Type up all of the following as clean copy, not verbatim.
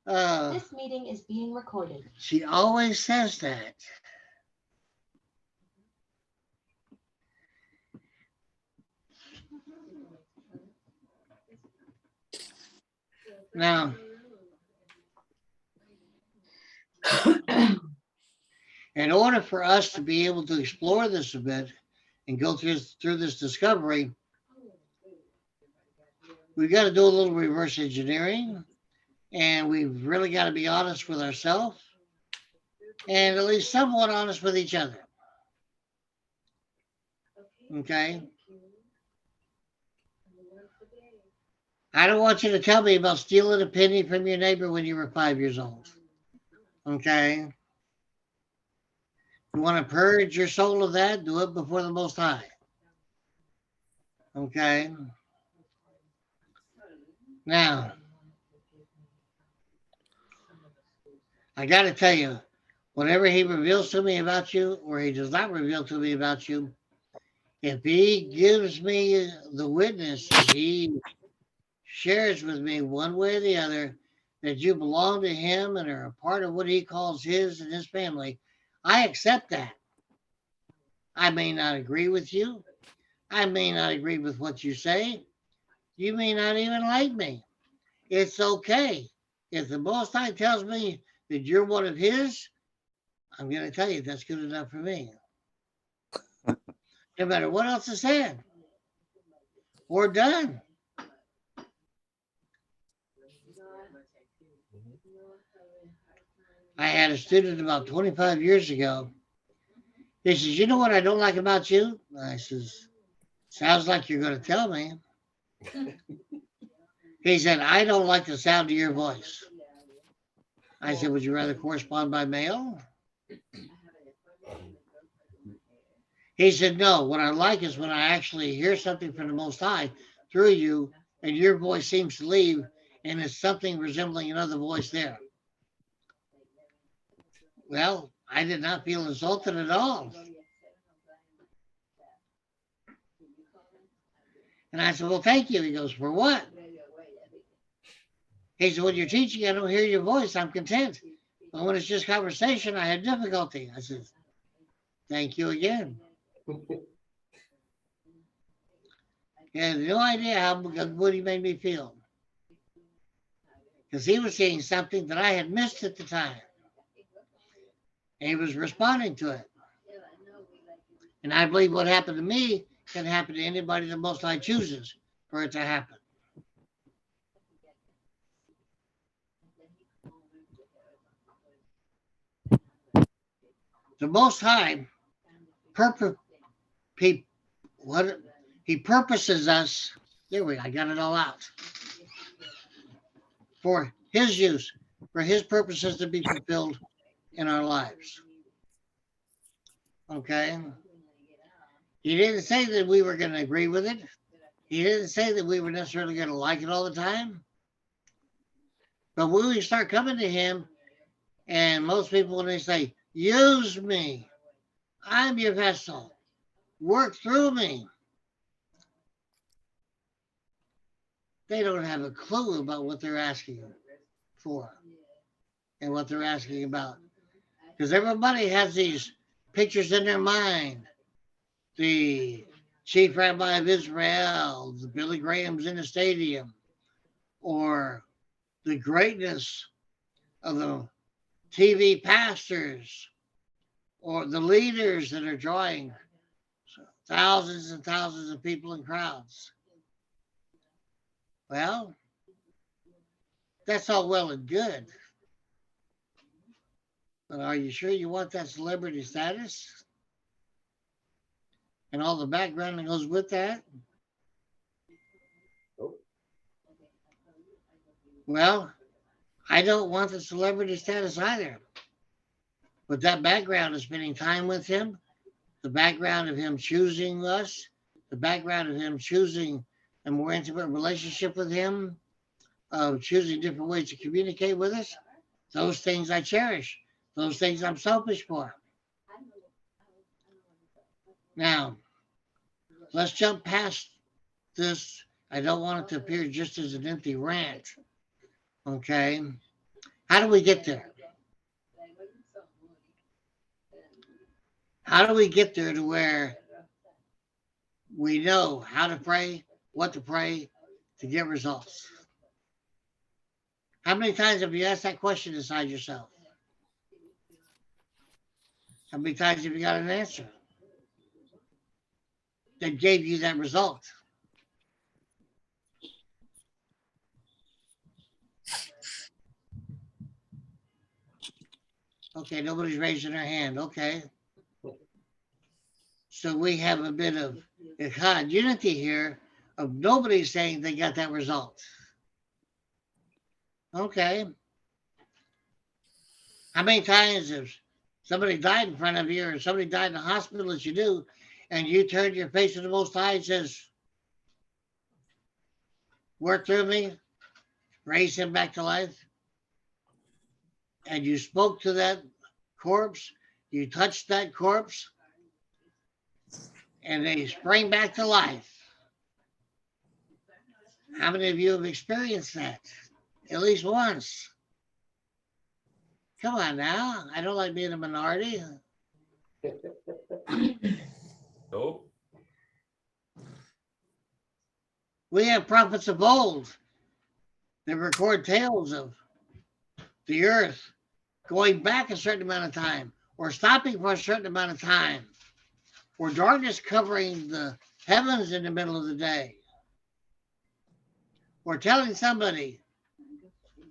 This meeting is being recorded. She always says that. Now, in order for us to be able to explore this a bit and go through this discovery, we've got to do a little reverse engineering, and we've really got to be honest with ourselves and at least somewhat honest with each other. Okay? I don't want you to tell me about stealing a penny from your neighbor when you were 5 years old. Okay? You want to purge your soul of that? Do it before the Most High. Okay? Now, I got to tell you, whatever he reveals to me about you or he does not reveal to me about you, if he gives me the witness, if he shares with me one way or the other that you belong to him and are a part of what he calls his and his family, I accept that. I may not agree with you. I may not agree with what you say. You may not even like me. It's okay. If the Most High tells me that you're one of his, I'm going to tell you that's good enough for me. No matter what else is said or done. I had a student about 25 years ago. He says, "You know what I don't like about you?" I says, "Sounds like you're going to tell me." He said, "I don't like the sound of your voice." I said, "Would you rather correspond by mail?" He said, "No, what I like is when I actually hear something from the Most High through you and your voice seems to leave and it's something resembling another voice there." Well, I did not feel insulted at all. And I said, "Well, thank you." He goes, "For what?" He said, "When you're teaching, I don't hear your voice. I'm content. But when it's just conversation, I have difficulty." I said, "Thank you again." He had no idea how good he made me feel. Because he was seeing something that I had missed at the time. And he was responding to it. And I believe what happened to me can happen to anybody the Most High chooses for it to happen. The Most High purpose he what he purposes us. There we go. I got it all out for his use, for his purposes to be fulfilled in our lives. Okay. He didn't say that we were going to agree with it. He didn't say that we were necessarily going to like it all the time. But when we start coming to him, and most people, when they say, "Use me, I'm your vessel, work through me," they don't have a clue about what they're asking for and what they're asking about. Because everybody has these pictures in their mind. The chief rabbi of Israel, the Billy Graham's in the stadium, or the greatness of the TV pastors, or the leaders that are drawing thousands and thousands of people in crowds. Well, that's all well and good. But are you sure you want that celebrity status and all the background that goes with that? Well, I don't want the celebrity status either. But that background of spending time with him, the background of him choosing us, the background of him choosing a more intimate relationship with him, of choosing different ways to communicate with us, those things I cherish. Those things I'm selfish for. Now, let's jump past this. I don't want it to appear just as an empty rant. Okay. How do we get there? How do we get there to where we know how to pray, what to pray to get results? How many times have you asked that question inside yourself? How many times have you got an answer that gave you that result? Okay, nobody's raising their hand. Okay. So we have a bit of echad unity here of nobody saying they got that result. Okay. How many times have somebody died in front of you or somebody died in the hospital as you do, and you turned your face to the Most High and says, work through me, raise him back to life? And you spoke to that corpse, you touched that corpse, and they sprang back to life. How many of you have experienced that? At least once. Come on now. I don't like being a minority. Nope. We have prophets of old that record tales of the earth going back a certain amount of time or stopping for a certain amount of time or darkness covering the heavens in the middle of the day or telling somebody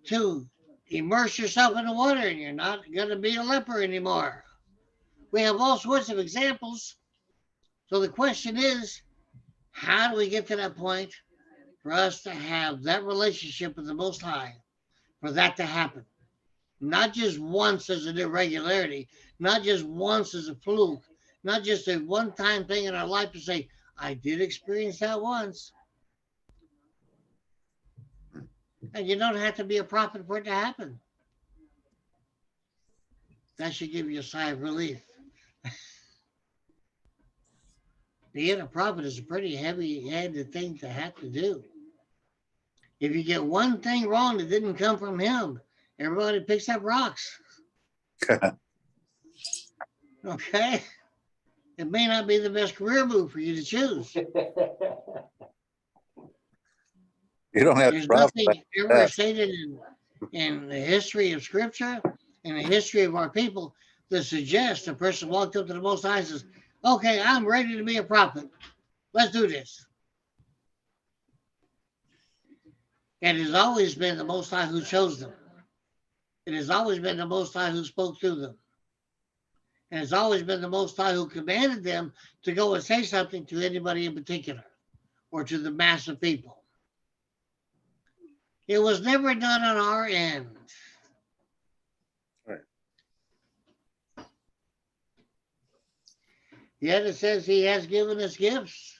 to immerse yourself in the water and you're not going to be a leper anymore. We have all sorts of examples. So the question is, how do we get to that point for us to have that relationship with the Most High, for that to happen? Not just once as an irregularity, not just once as a fluke, not just a one-time thing in our life to say, I did experience that once. And you don't have to be a prophet for it to happen. That should give you a sigh of relief. Being a prophet is a pretty heavy-handed thing to have to do. If you get one thing wrong that didn't come from him, everybody picks up rocks. Okay? It may not be the best career move for you to choose. You don't have There's to profit. nothing ever stated in the history of Scripture and the history of our people that suggests a person walked up to the Most High and says, okay, I'm ready to be a prophet. Let's do this. And it has always been the Most High who chose them. It has always been the Most High who spoke to them. And it's always been the Most High who commanded them to go and say something to anybody in particular or to the mass of people. It was never done on our end. Right. Yet it says he has given us gifts.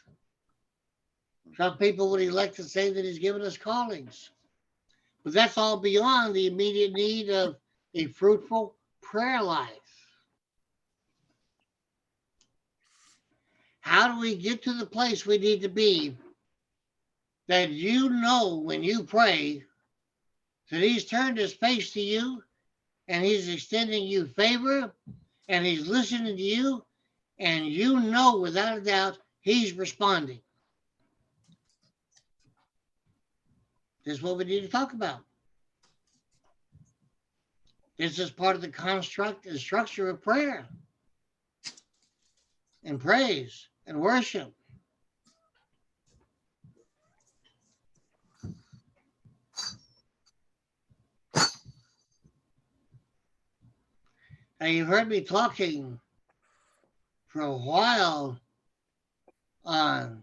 Some people would elect to say that he's given us callings. But that's all beyond the immediate need of a fruitful prayer life. How do we get to the place we need to be that you know when you pray that he's turned his face to you and he's extending you favor and he's listening to you and you know without a doubt he's responding? This is what we need to talk about. This is part of the construct and structure of prayer and praise and worship. Now, you've heard me talking for a while on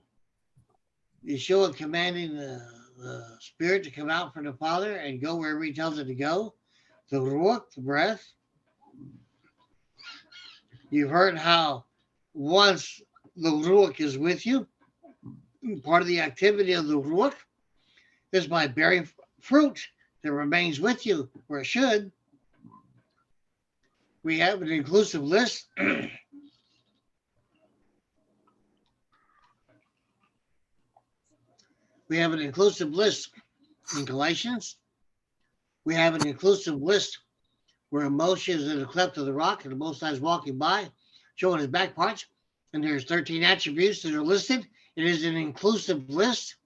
Yeshua commanding the Spirit to come out from the Father and go wherever he tells it to go, the Ruach, the breath. You've heard how once the Ruach is with you, part of the activity of the Ruach is by bearing fruit that remains with you, or it should. We have an inclusive list. We have an inclusive list in Galatians. We have an inclusive list where Moshe is in the cleft of the rock and the Most High is walking by, showing his back parts. And there's 13 attributes that are listed. It is an inclusive list,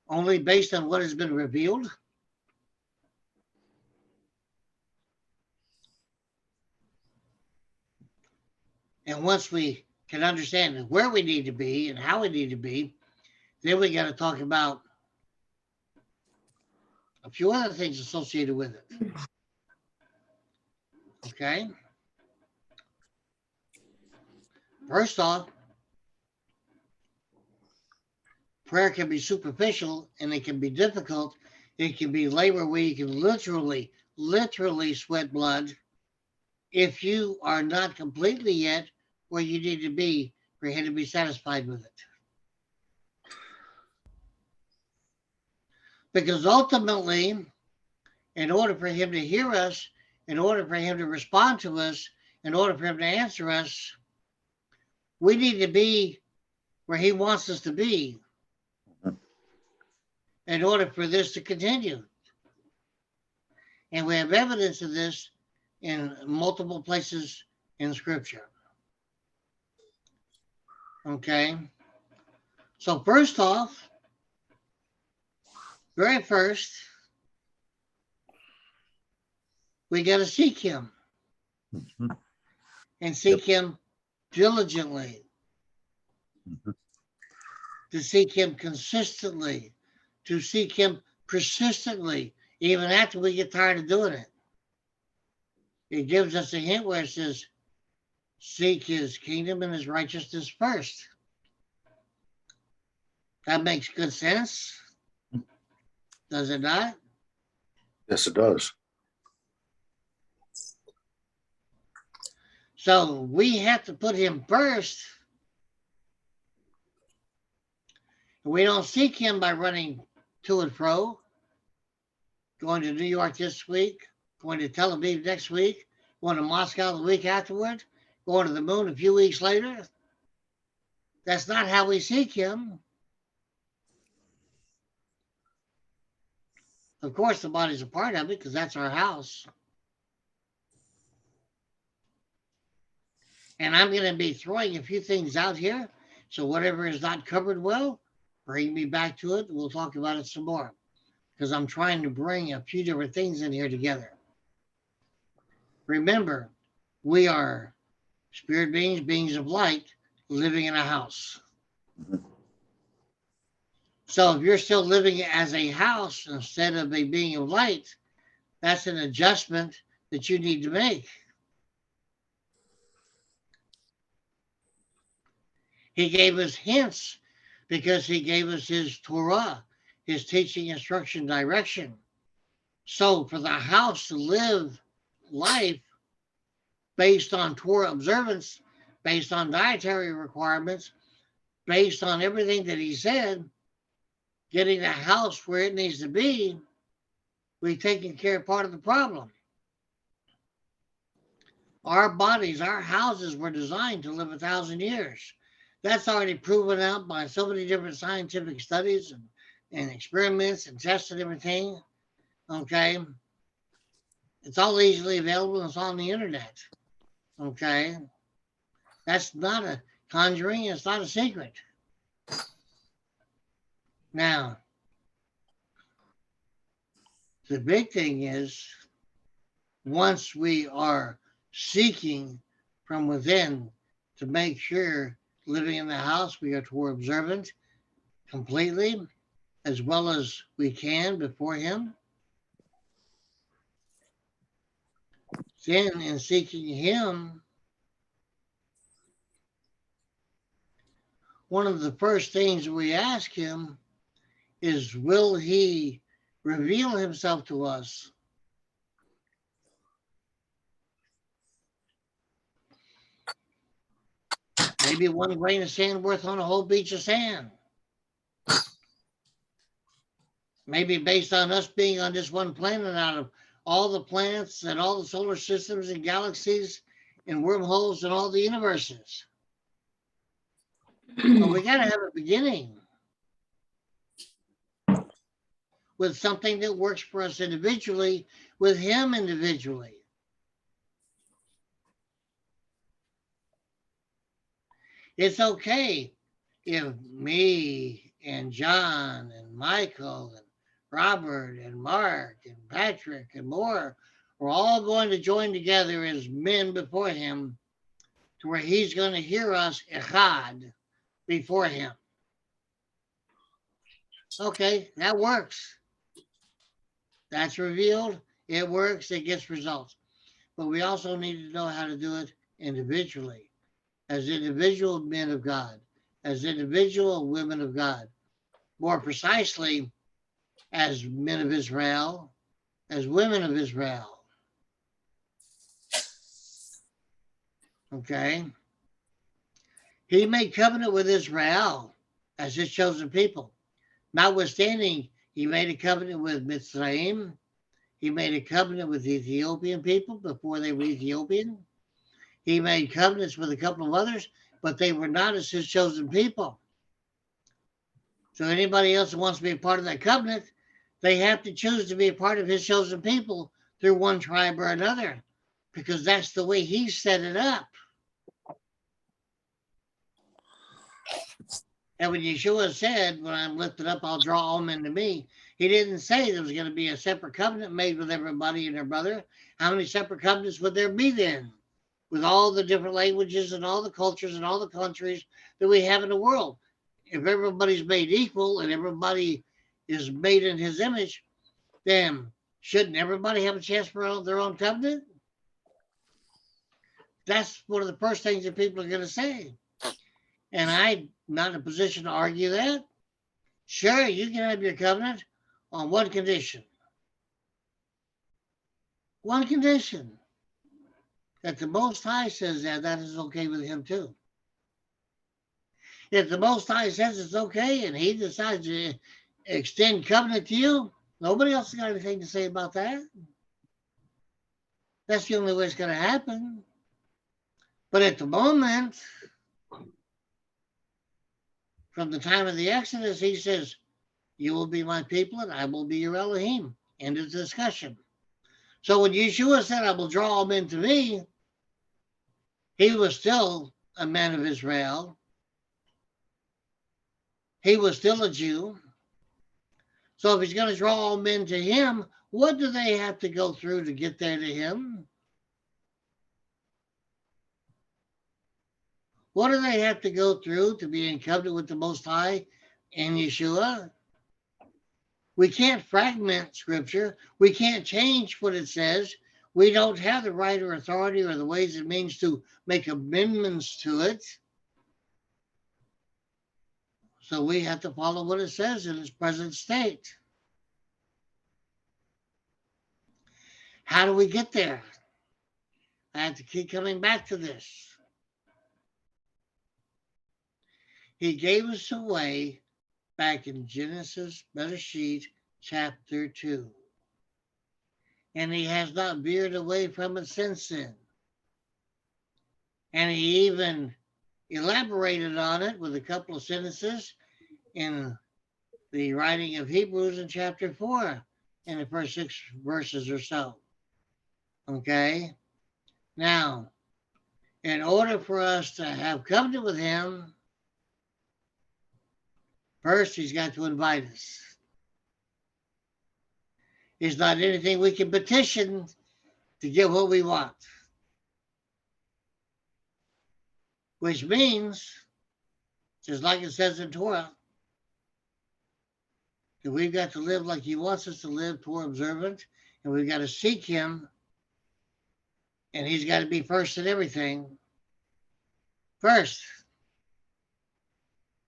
only based on what has been revealed. And once we can understand where we need to be and how we need to be, then we got to talk about a few other things associated with it. Okay? First off, prayer can be superficial and it can be difficult. It can be labor where you can literally sweat blood if you are not completely yet where you need to be for him to be satisfied with it. Because ultimately, in order for him to hear us, in order for him to respond to us, in order for him to answer us, we need to be where he wants us to be in order for this to continue. And we have evidence of this in multiple places in Scripture. Okay? So first off, very first, we got to seek him. Mhm. And seek him diligently. To seek him consistently. To seek him persistently, even after we get tired of doing it. It gives us a hint where it says, seek his kingdom and his righteousness first. That makes good sense. Does it not? Yes, it does. So we have to put him first. We don't seek him by running to and fro, going to New York this week, going to Tel Aviv next week, going to Moscow the week afterward, going to the moon a few weeks later. That's not how we seek him. Of course, the body's a part of it because that's our house. And I'm going to be throwing a few things out here. So whatever is not covered well, bring me back to it. We'll talk about it some more. Because I'm trying to bring a few different things in here together. Remember, we are spirit beings, beings of light, living in a house. So if you're still living as a house instead of a being of light, that's an adjustment that you need to make. He gave us hints because he gave us his Torah, his teaching, instruction, direction. So for the house to live life based on Torah observance, based on dietary requirements, based on everything that he said, getting the house where it needs to be, we've taken care of part of the problem. Our bodies, our houses were designed to live 1,000 years. That's already proven out by so many different scientific studies and experiments and tests and everything. Okay. It's all easily available. It's on the internet. Okay. That's not a conjuring. It's not a secret. Now, the big thing is once we are seeking from within to make sure living in the house we are Torah observant completely as well as we can before him. Then in seeking him, one of the first things we ask him is, will he reveal himself to us? Maybe one grain of sand worth on a whole beach of sand. Maybe based on us being on this one planet out of all the planets and all the solar systems and galaxies and wormholes and all the universes. But we got to have a beginning. with something that works for us individually, with him individually. It's okay if me and John and Michael and Robert and Mark and Patrick and more are all going to join together as men before him, to where he's going to hear us echad before him. Okay, that works. That's revealed. It works. It gets results. But we also need to know how to do it individually, as individual men of God, as individual women of God. More precisely, as men of Israel, as women of Israel. Okay? He made covenant with Israel as his chosen people. Notwithstanding, he made a covenant with Mitzrayim. He made a covenant with the Ethiopian people before they were Ethiopian. He made covenants with a couple of others, but they were not as his chosen people. So anybody else who wants to be a part of that covenant, they have to choose to be a part of his chosen people through one tribe or another, because that's the way he set it up. And when Yeshua said, when I'm lifted up, I'll draw all men to me, he didn't say there was going to be a separate covenant made with everybody and their brother. How many separate covenants would there be then? With all the different languages and all the cultures and all the countries that we have in the world. If everybody's made equal and everybody is made in his image, then shouldn't everybody have a chance for their own covenant? That's one of the first things that people are going to say. And I'm not in a position to argue that. Sure, you can have your covenant on one condition. One condition. That the Most High says that is okay with him too. If the Most High says it's okay and he decides to extend covenant to you, nobody else has got anything to say about that. That's the only way it's going to happen. But at the moment, from the time of the Exodus, he says, you will be my people and I will be your Elohim. End of discussion. So when Yeshua said, I will draw all men to me, he was still a man of Israel. He was still a Jew. So if he's going to draw all men to him, what do they have to go through to get there to him? What do they have to go through to be in covenant with the Most High in Yeshua? We can't fragment Scripture. We can't change what it says. We don't have the right or authority or the ways and means to make amendments to it. So we have to follow what it says in its present state. How do we get there? I have to keep coming back to this. He gave us a way back in Genesis, Bereshit, chapter 2. And he has not veered away from it since then. And he even elaborated on it with a couple of sentences in the writing of Hebrews in chapter 4, in the first 6 verses or so. Okay? Now, in order for us to have covenant with him, first, he's got to invite us. It's not anything we can petition to get what we want. Which means, just like it says in Torah, that we've got to live like he wants us to live, Torah observant, and we've got to seek him, and he's got to be first in everything. First.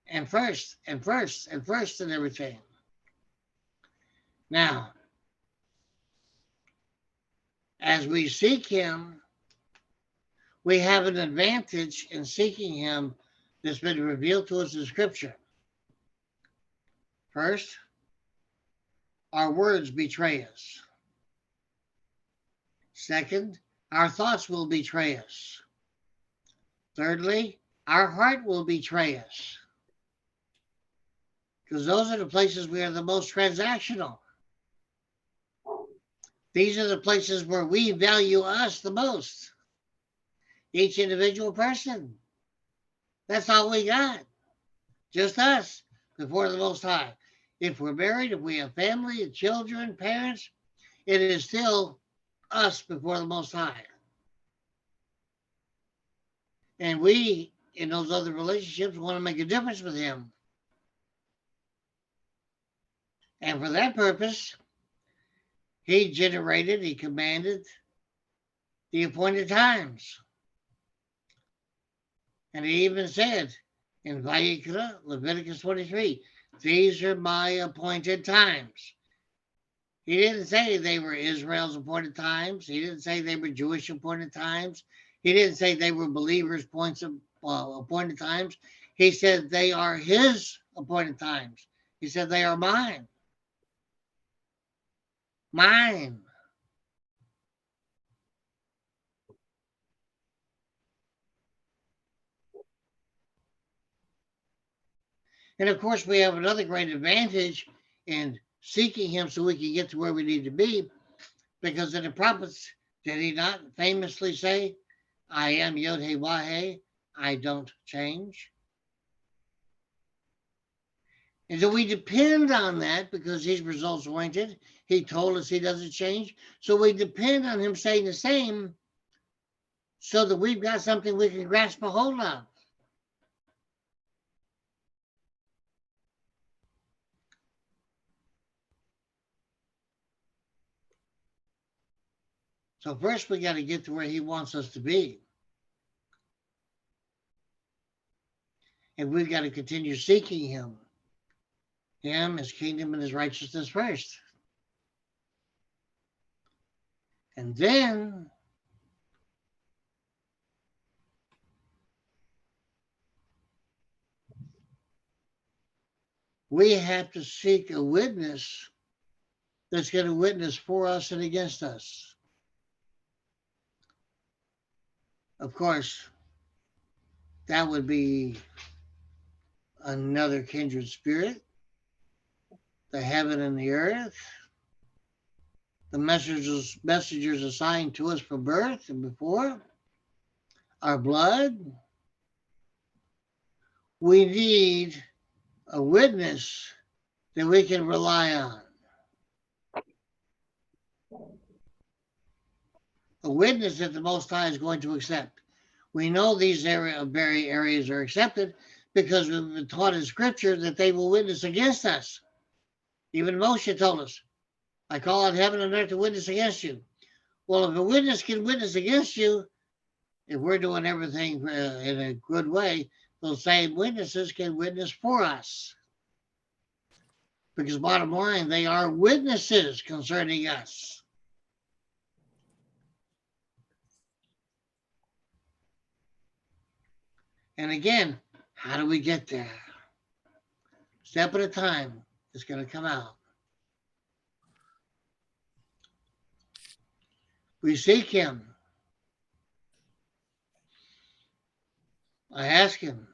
And first, and first, and first in everything. Now, as we seek him, we have an advantage in seeking him that's been revealed to us in Scripture. First, our words betray us. Second, our thoughts will betray us. Thirdly, our heart will betray us. Because those are the places we are the most transactional. These are the places where we value us the most. Each individual person. That's all we got. Just us before the Most High. If we're married, if we have family, children, parents, it is still us before the Most High. And we, in those other relationships, want to make a difference with Him. And for that purpose, He commanded the appointed times. And He even said in Vayikra, Leviticus 23, these are my appointed times. He didn't say they were Israel's appointed times. He didn't say they were Jewish appointed times. He didn't say they were believers' appointed times. He said they are His appointed times. He said they are mine. Mine. And of course, we have another great advantage in seeking Him so we can get to where we need to be. Because in the prophets, did He not famously say, I am Yod-Heh-Wah-Heh, I don't change? And so we depend on that because He's results oriented. He told us He doesn't change. So we depend on Him saying the same so that we've got something we can grasp a hold of. So first we got to get to where He wants us to be. And we've got to continue seeking Him, His kingdom, and His righteousness first. And then we have to seek a witness that's going to witness for us and against us. Of course, that would be another kindred spirit, the heaven and the earth, the messengers assigned to us from birth and before, our blood. We need a witness that we can rely on. A witness that the Most High is going to accept. We know these very areas are accepted because we've been taught in Scripture that they will witness against us. Even Moshe told us, I call on heaven and earth to witness against you. Well, if a witness can witness against you, if we're doing everything in a good way, those same witnesses can witness for us. Because bottom line, they are witnesses concerning us. And again, how do we get there? Step at a time, it's going to come out. We seek Him. I ask Him,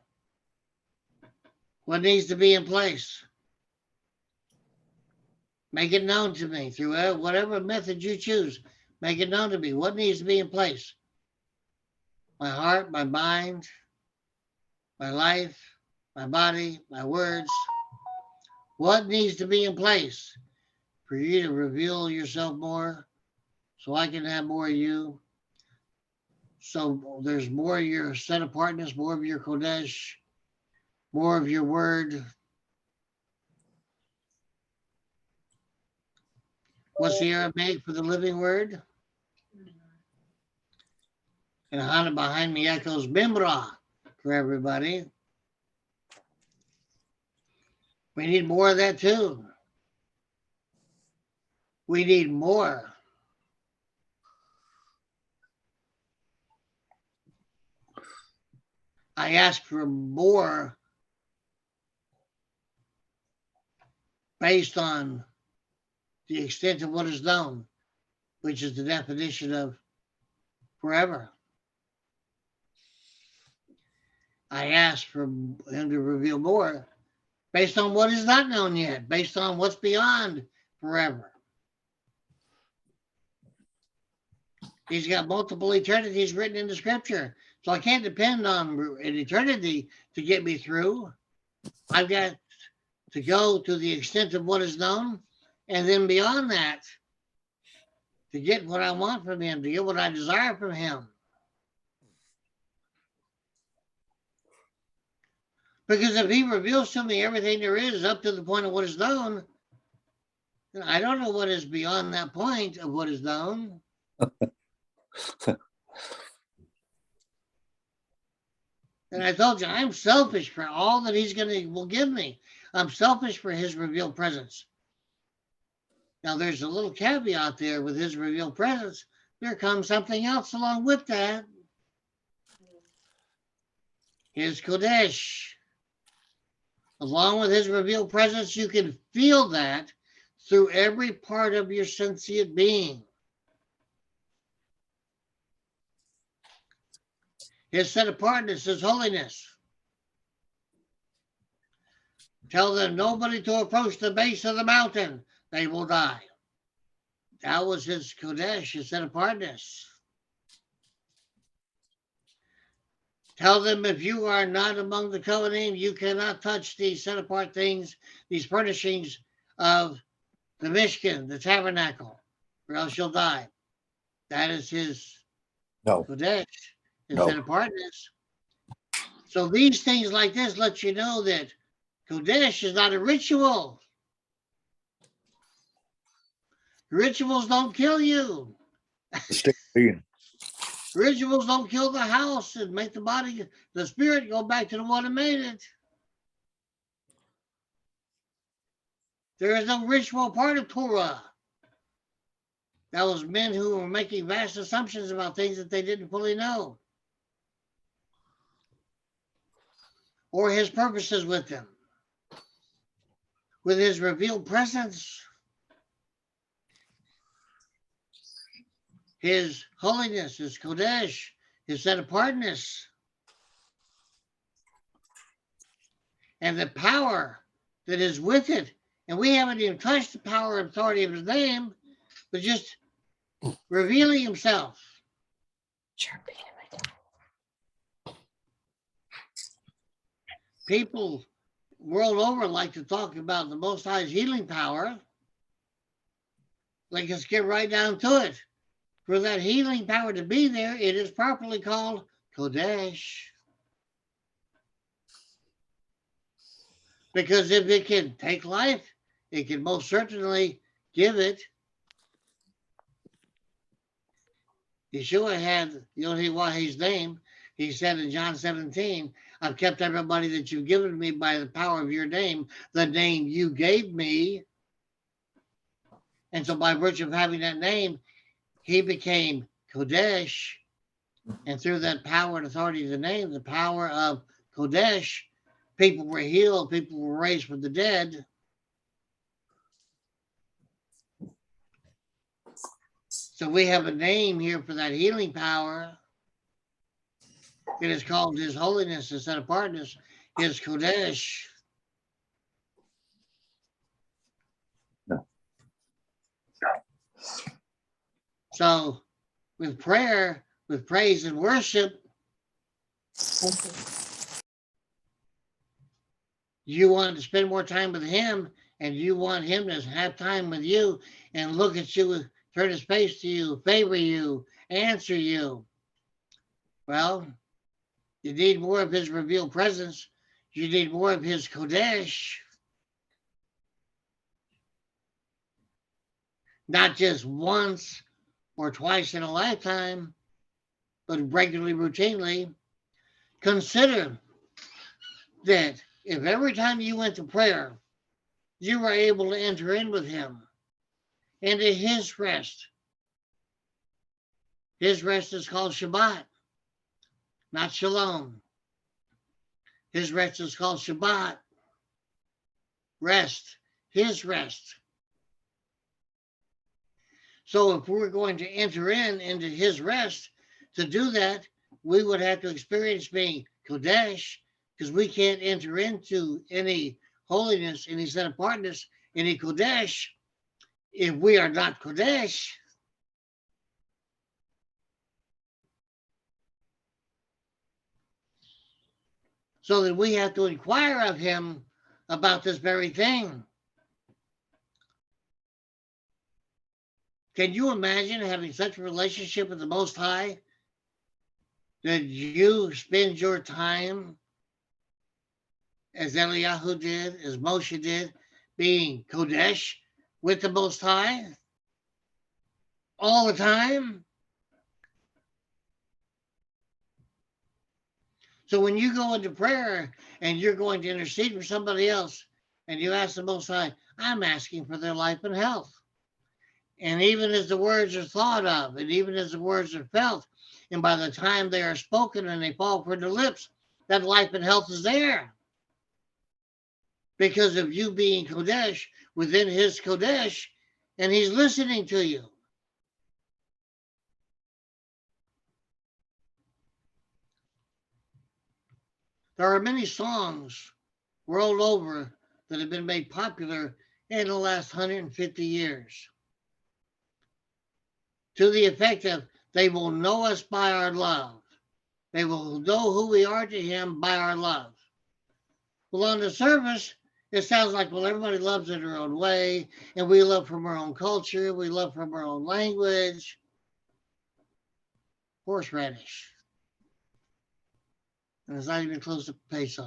what needs to be in place? Make it known to me through whatever method you choose. Make it known to me. What needs to be in place? My heart, my mind, my life, my body, my words. What needs to be in place for you to reveal yourself more so I can have more of you? So there's more of your set apartness, more of your Kodesh, more of your word. What's the Aramaic for the living word? And Hannah behind me echoes Bimra for everybody. We need more of that too. We need more. I ask for more based on the extent of what is known, which is the definition of forever. I ask for Him to reveal more based on what is not known yet, based on what's beyond forever. He's got multiple eternities written in the scripture. So I can't depend on an eternity to get me through. I've got to go to the extent of what is known. And then beyond that, to get what I want from him, to get what I desire from him. Because if he reveals to me everything there is up to the point of what is known, then I don't know what is beyond that point of what is known. And I told you, I'm selfish for all that will give me. I'm selfish for his revealed presence. Now, there's a little caveat there with his revealed presence. There comes something else along with that. His Kodesh. Along with his revealed presence, you can feel that through every part of your sentient being. His set apartness, his holiness. Tell them nobody to approach the base of the mountain. They will die. That was his Kodesh, his set apartness. Tell them if you are not among the covenant, you cannot touch these set apart things, these furnishings of the Mishkan, the tabernacle, or else you'll die. That is his Kodesh, his set apartness. So these things like this let you know that Kodesh is not a ritual. Rituals don't kill you. Rituals don't kill the house and make the spirit go back to the one that made it. There is no ritual part of Torah. That was men who were making vast assumptions about things that they didn't fully know. Or his purposes with them. With his revealed presence. His holiness, his Kodesh, his set apartness. And the power that is with it. And we haven't even touched the power and authority of his name, but just revealing himself. People world over like to talk about the Most High's healing power. Let's get right down to it. For that healing power to be there, it is properly called Kodesh. Because if it can take life, it can most certainly give it. Yeshua had Yod-Heh-Wah-Heh's name. He said in John 17, I've kept everybody that you've given me by the power of your name, the name you gave me. And so by virtue of having that name, he became Kodesh. And through that power and authority of the name, the power of Kodesh, people were healed, people were raised from the dead. So we have a name here for that healing power. It is called his holiness, his set apartness, his Kodesh. No. So with prayer, with praise and worship, you want to spend more time with him, and you want him to have time with you and look at you, turn his face to you, favor you, answer you. Well, you need more of his revealed presence. You need more of his Kodesh. Not just once or twice in a lifetime, but regularly, routinely. Consider that if every time you went to prayer, you were able to enter in with him into his rest. His rest is called Shabbat, not Shalom. His rest is called Shabbat. Rest, his rest. So if we're going to enter into his rest, to do that, we would have to experience being Kodesh, because we can't enter into any holiness, any set apartness, any Kodesh, if we are not Kodesh. so that we have to inquire of him about this very thing. Can you imagine having such a relationship with the Most High that you spend your time as Eliyahu did, as Moshe did, being Kodesh with the Most High all the time? So when you go into prayer and you're going to intercede for somebody else and you ask the Most High, I'm asking for their life and health. And even as the words are thought of, and even as the words are felt, and by the time they are spoken and they fall from the lips, that life and health is there. Because of you being Kodesh within his Kodesh, and he's listening to you. There are many songs world over that have been made popular in the last 150 years, to the effect of they will know us by our love. They will know who we are to him by our love. Well, on the surface, it sounds like, well, everybody loves in their own way, and we love from our own culture, we love from our own language. Horseradish. And it's not even close to Pesach.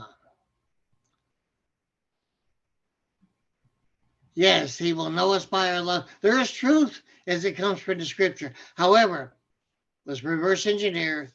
Yes, he will know us by our love. There is truth as it comes from the scripture. However, let's reverse engineer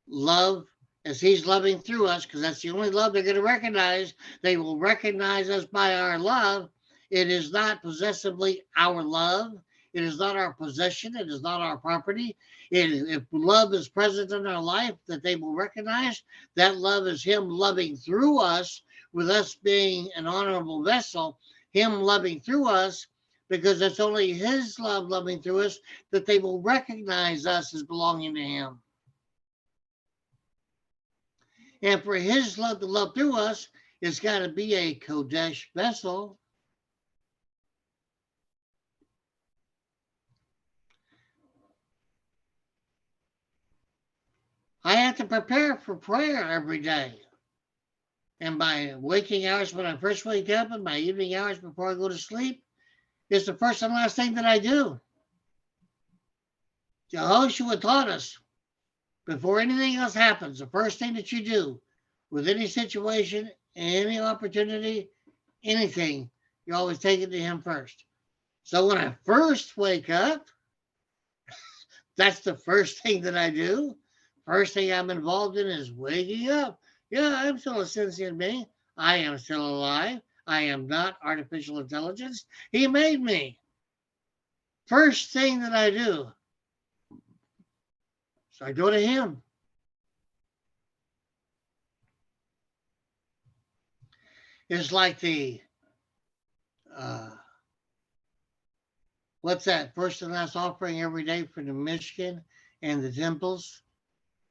love as he's loving through us, because that's the only love they're going to recognize. They will recognize us by our love. It is not possessively our love. It is not our possession. It is not our property. If love is present in our life that they will recognize, that love is him loving through us, with us being an honorable vessel, him loving through us, because it's only his love loving through us that they will recognize us as belonging to him. And for his love to love through us, it's got to be a Kodesh vessel. I have to prepare for prayer every day. And my waking hours when I first wake up and my evening hours before I go to sleep is the first and last thing that I do. Jehoshua taught us, before anything else happens, the first thing that you do with any situation, any opportunity, anything, you always take it to him first. So when I first wake up, that's the first thing that I do. First thing I'm involved in is waking up. Yeah, I'm still a sentient being. I am still alive. I am not artificial intelligence. He made me. First thing that I do, so I go to him. It's like the, what's that, first and last offering every day for the Michigan and the temples,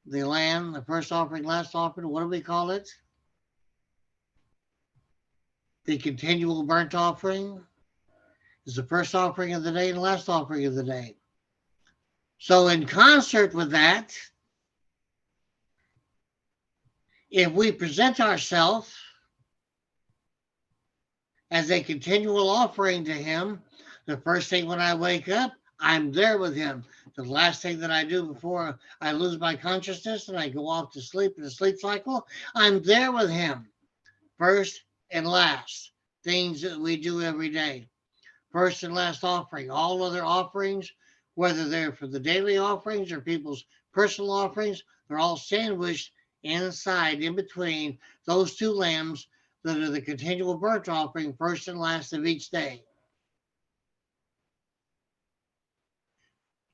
the land, the first offering, last offering, what do we call it? The continual burnt offering is the first offering of the day and the last offering of the day. So in concert with that, if we present ourselves as a continual offering to him, the first thing when I wake up, I'm there with him. The last thing that I do before I lose my consciousness and I go off to sleep in the sleep cycle, I'm there with him. First and last things that we do every day. First and last offering. All other offerings, whether they're for the daily offerings or people's personal offerings, they're all sandwiched inside, in between those two lambs that are the continual burnt offering, first and last of each day.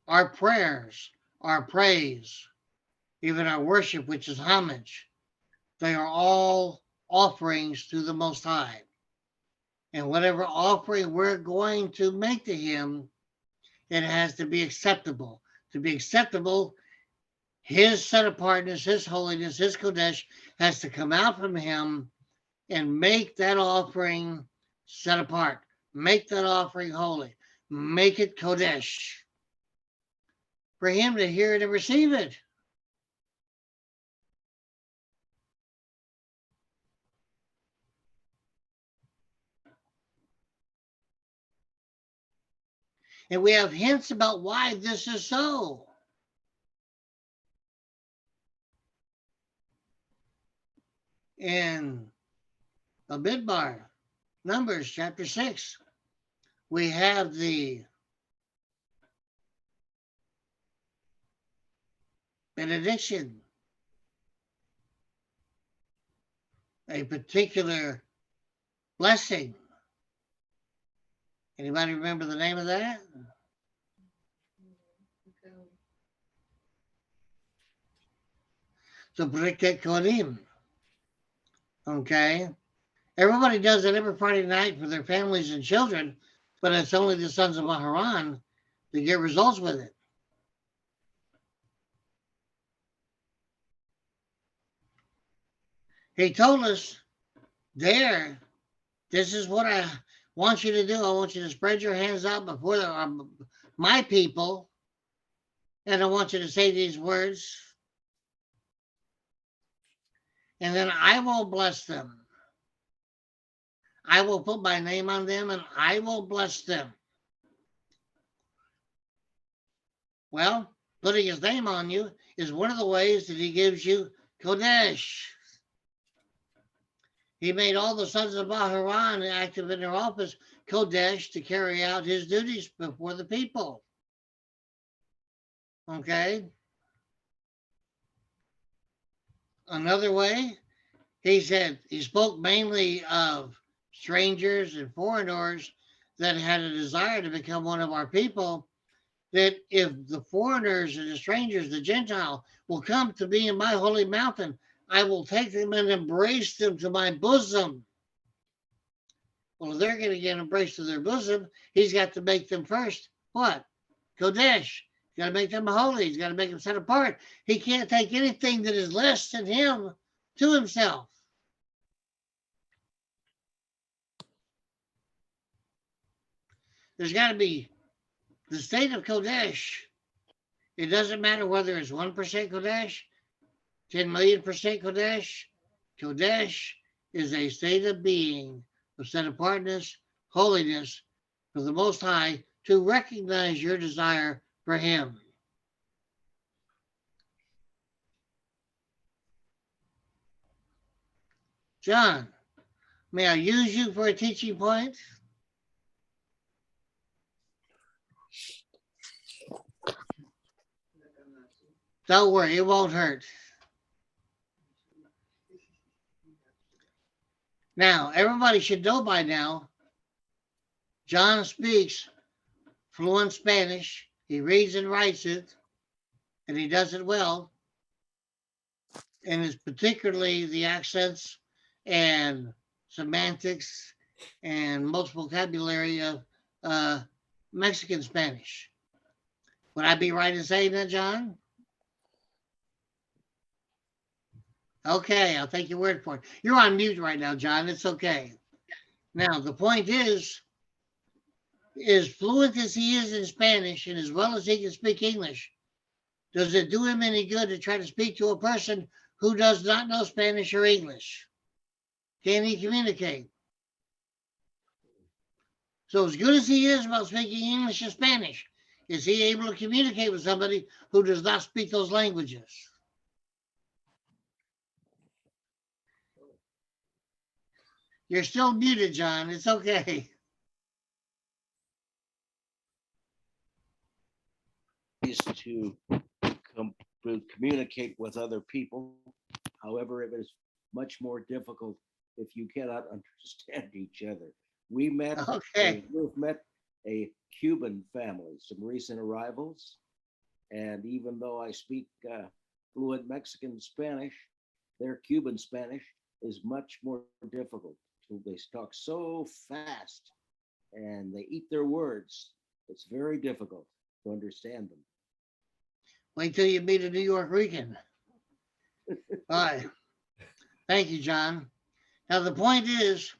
Our prayers, our praise, even our worship, which is homage, they are all offerings to the Most High. And whatever offering we're going to make to him, it has to be acceptable. To be acceptable, his set apartness, his holiness, his Kodesh has to come out from him and make that offering set apart. Make that offering holy. Make it Kodesh. For him to hear it and receive it. And we have hints about why this is so. In Bamidbar, Numbers chapter 6, we have the benediction, a particular blessing. Anybody remember the name of that? So Briket Kodim. Okay. Everybody does it every Friday night for their families and children, but it's only the sons of Maharan that get results with it. He told us there, this is what I want you to do. I want you to spread your hands out before my people, and I want you to say these words, and then I will bless them. I will put my name on them, and I will bless them. Well, putting his name on you is one of the ways that he gives you Kodesh. He made all the sons of Maharan active in their office, Kodesh, to carry out his duties before the people. Okay? Another way, he said, he spoke mainly of strangers and foreigners that had a desire to become one of our people, that if the foreigners and the strangers, the Gentile, will come to be in my holy mountain, I will take them and embrace them to my bosom. Well, if they're going to get embraced to their bosom, he's got to make them first. What? Kodesh. He's got to make them holy. He's got to make them set apart. He can't take anything that is less than him to himself. There's got to be the state of Kodesh. It doesn't matter whether it's 1% Kodesh, 10 million percent Kodesh. Kodesh is a state of being, of set apartness, holiness for the Most High, to recognize your desire for Him. John, may I use you for a teaching point? Don't worry, it won't hurt. Now, everybody should know by now, John speaks fluent Spanish. He reads and writes it, and he does it well. And it's particularly the accents and semantics and most vocabulary of Mexican Spanish. Would I be right in saying that, John? Okay, I'll take your word for it. You're on mute right now, John. It's okay. Now, the point is, as fluent as he is in Spanish and as well as he can speak English, does it do him any good to try to speak to a person who does not know Spanish or English? Can he communicate? So as good as he is about speaking English and Spanish, is he able to communicate with somebody who does not speak those languages? You're still muted, John. It's okay. Is to communicate with other people. However, it is much more difficult if you cannot understand each other. We've met a Cuban family, some recent arrivals, and even though I speak fluent Mexican Spanish, their Cuban Spanish is much more difficult. They talk so fast and they eat their words. It's very difficult to understand them. Wait till you meet a New York Rican. All right. Thank you, John. Now, the point is,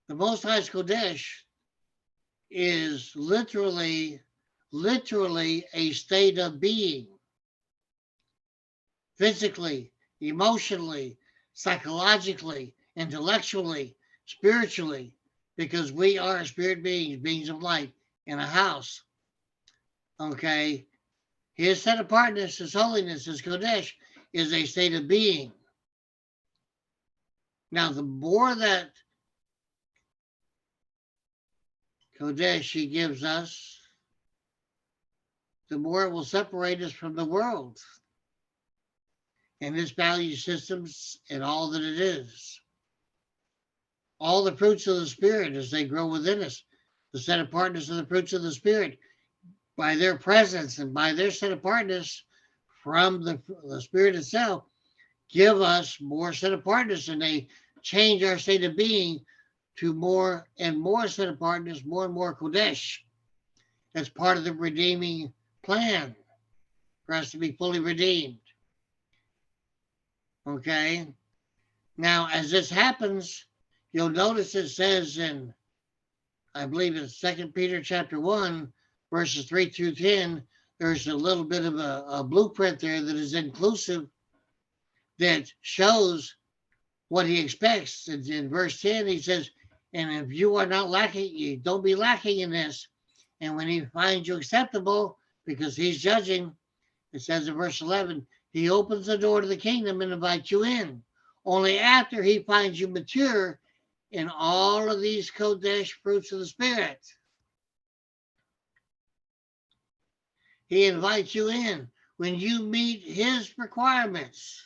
the Most High Kodesh is literally a state of being. Physically, emotionally, psychologically, intellectually, spiritually, because we are spirit beings, beings of light in a house. Okay. His set apartness, his holiness, his Kodesh is a state of being. Now, the more that Kodesh he gives us, the more it will separate us from the world and its value systems and all that it is. All the fruits of the Spirit as they grow within us, the set apartness of the fruits of the Spirit, by their presence and by their set apartness from the Spirit itself, give us more set apartness, and they change our state of being to more and more set apartness, more and more Kodesh. That's part of the redeeming plan for us to be fully redeemed. Okay. Now, as this happens, you'll notice it says in, I believe it's 2 Peter chapter 1, verses 3 through 10, there's a little bit of a blueprint there that is inclusive that shows what he expects. In verse 10, he says, and if you are not lacking, you don't be lacking in this. And when he finds you acceptable, because he's judging, it says in verse 11, he opens the door to the kingdom and invites you in. Only after he finds you mature in all of these Kodesh fruits of the Spirit. He invites you in when you meet his requirements.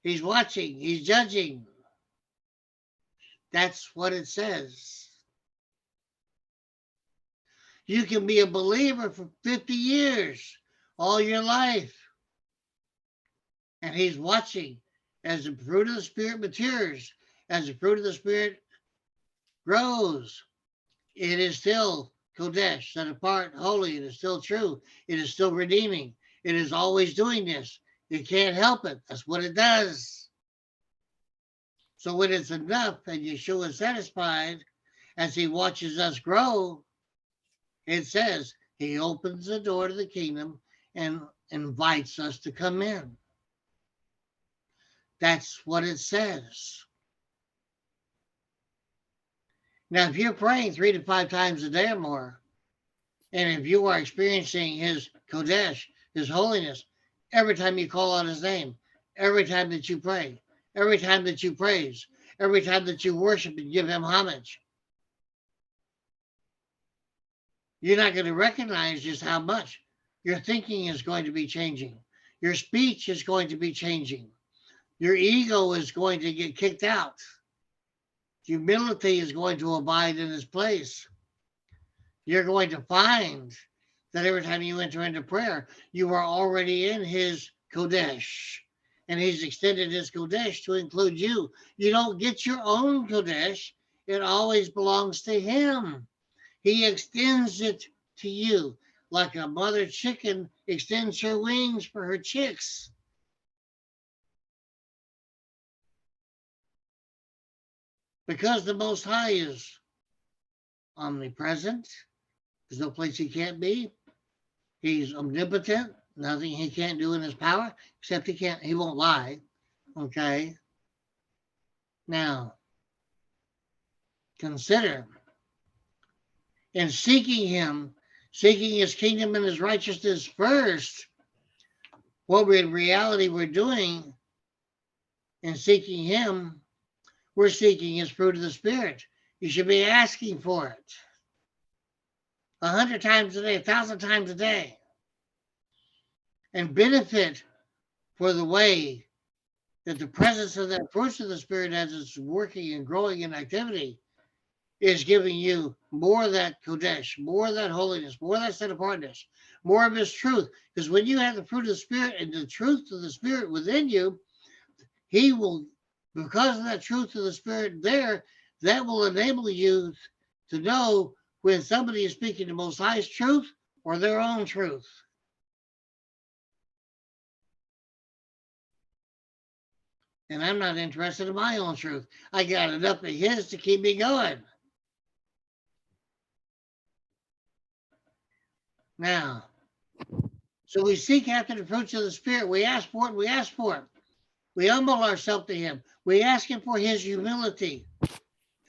He's watching, he's judging. That's what it says. You can be a believer for 50 years, all your life. And he's watching as the fruit of the Spirit matures, as the fruit of the Spirit grows. It is still Kodesh, set apart, holy. It is still true. It is still redeeming. It is always doing this. You can't help it. That's what it does. So when it's enough and Yeshua is satisfied, as he watches us grow, it says he opens the door to the kingdom and invites us to come in. That's what it says. Now, if you're praying 3 to 5 times a day or more, and if you are experiencing his Kodesh, his holiness, every time you call out his name, every time that you pray, every time that you praise, every time that you worship and give him homage, you're not going to recognize just how much your thinking is going to be changing. Your speech is going to be changing. Your ego is going to get kicked out. Humility is going to abide in its place. You're going to find that every time you enter into prayer, you are already in his Kodesh. And he's extended his Kodesh to include you. You don't get your own Kodesh. It always belongs to him. He extends it to you like a mother chicken extends her wings for her chicks. Because the Most High is omnipresent, there's no place he can't be. He's omnipotent, nothing he can't do in his power, except he won't lie. Okay. Now, consider in seeking him, seeking his kingdom and his righteousness first, what we in reality we're doing in seeking him, we're seeking his fruit of the Spirit. You should be asking for it 100 times a day, 1,000 times a day, and benefit for the way that the presence of that fruit of the Spirit as it's working and growing in activity is giving you more of that Kodesh, more of that holiness, more of that set apartness, more of his truth. Because when you have the fruit of the Spirit and the truth of the Spirit within you, he will, because of that truth of the Spirit there, that will enable you to know when somebody is speaking the Most High's truth or their own truth. And I'm not interested in my own truth. I got enough of his to keep me going. Now, so we seek after the fruits of the Spirit. We ask for it. We ask for it. We humble ourselves to him. We ask him for his humility.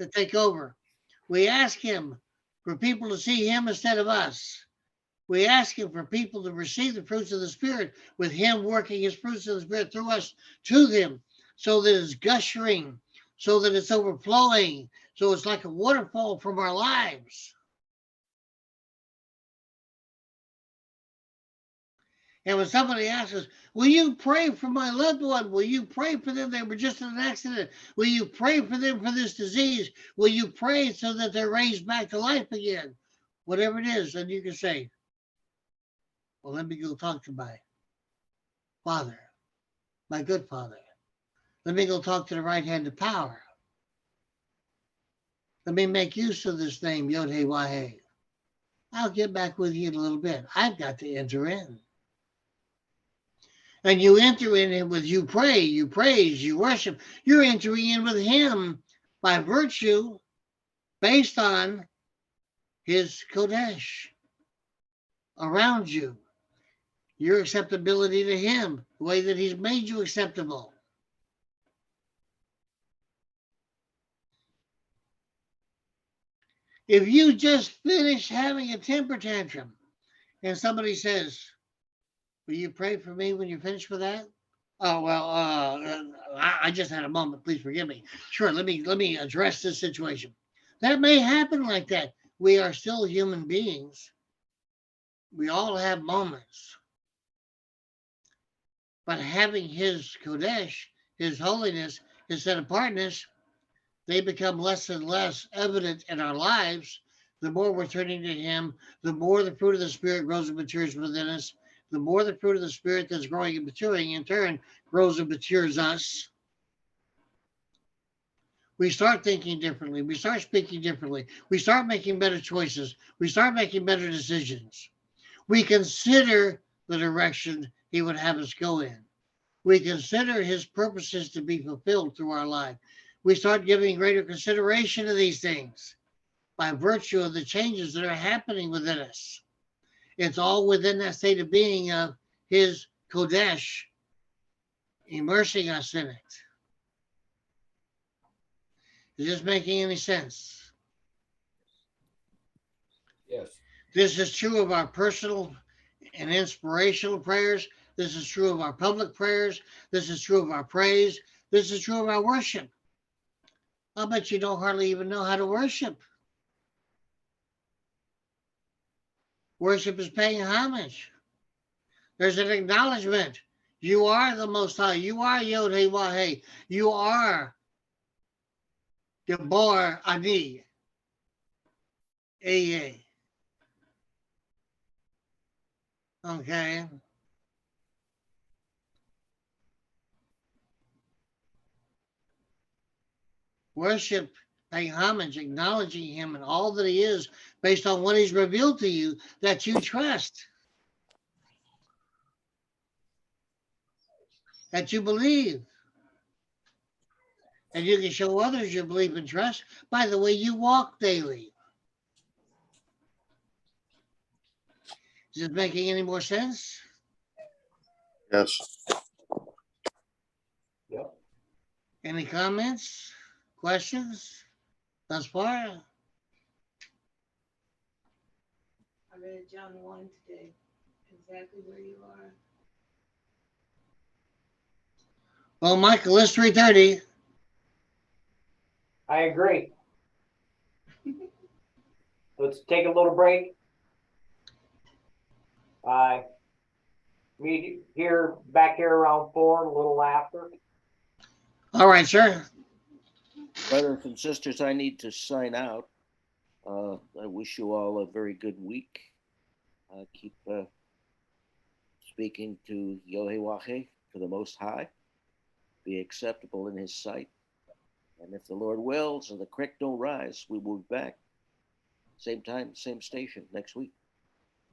to take over. We ask him for people to see him instead of us. We ask him for people to receive the fruits of the Spirit with him working his fruits of the Spirit through us to them so that it's gushing, so that it's overflowing, so it's like a waterfall from our lives. And when somebody asks us, will you pray for my loved one? Will you pray for them? They were just in an accident. Will you pray for them for this disease? Will you pray so that they're raised back to life again? Whatever it is, then you can say, well, let me go talk to my Father, my good Father. Let me go talk to the right hand of power. Let me make use of this name, Yod-Heh-Wah-Heh. I'll get back with you in a little bit. I've got to enter in. And you enter in it with you pray, you praise, you worship. You're entering in with him by virtue based on his Kodesh around you. Your acceptability to him, the way that he's made you acceptable. If you just finish having a temper tantrum and somebody says, will you pray for me when you're finished with that? Oh, well, I just had a moment. Please forgive me. Sure, let me address this situation. That may happen like that. We are still human beings. We all have moments. But having his Kodesh, his holiness, his set apartness, they become less and less evident in our lives. The more we're turning to him, the more the fruit of the Spirit grows and matures within us. The more the fruit of the Spirit that's growing and maturing in turn grows and matures us. We start thinking differently. We start speaking differently. We start making better choices. We start making better decisions. We consider the direction he would have us go in. We consider his purposes to be fulfilled through our life. We start giving greater consideration to these things by virtue of the changes that are happening within us. It's all within that state of being of his Kodesh immersing us in it. Is this making any sense? Yes. This is true of our personal and inspirational prayers. This is true of our public prayers. This is true of our praise. This is true of our worship. I bet you don't hardly even know how to worship. Worship is paying homage. There's an acknowledgement. You are the Most High. You are Yod-Heh-Wah-Heh. You are Gabor Ani. Eye. Okay. Worship, paying homage, acknowledging him and all that he is based on what he's revealed to you that you trust, that you believe. And you can show others your belief and trust by the way you walk daily. Is it making any more sense? Yes. Yep. Any comments, questions thus far? I read John 1 today, exactly where you are. Well, Michael, it's 3:30. I agree. Let's take a little break. Meet here, back here around 4, a little after. All right, sir. Brothers and sisters, I need to sign out. I wish you all a very good week. Keep speaking to Yod-Heh-Wah-Heh, to the Most High. Be acceptable in his sight. And if the Lord wills and the creek don't rise, we will be back. Same time, same station next week.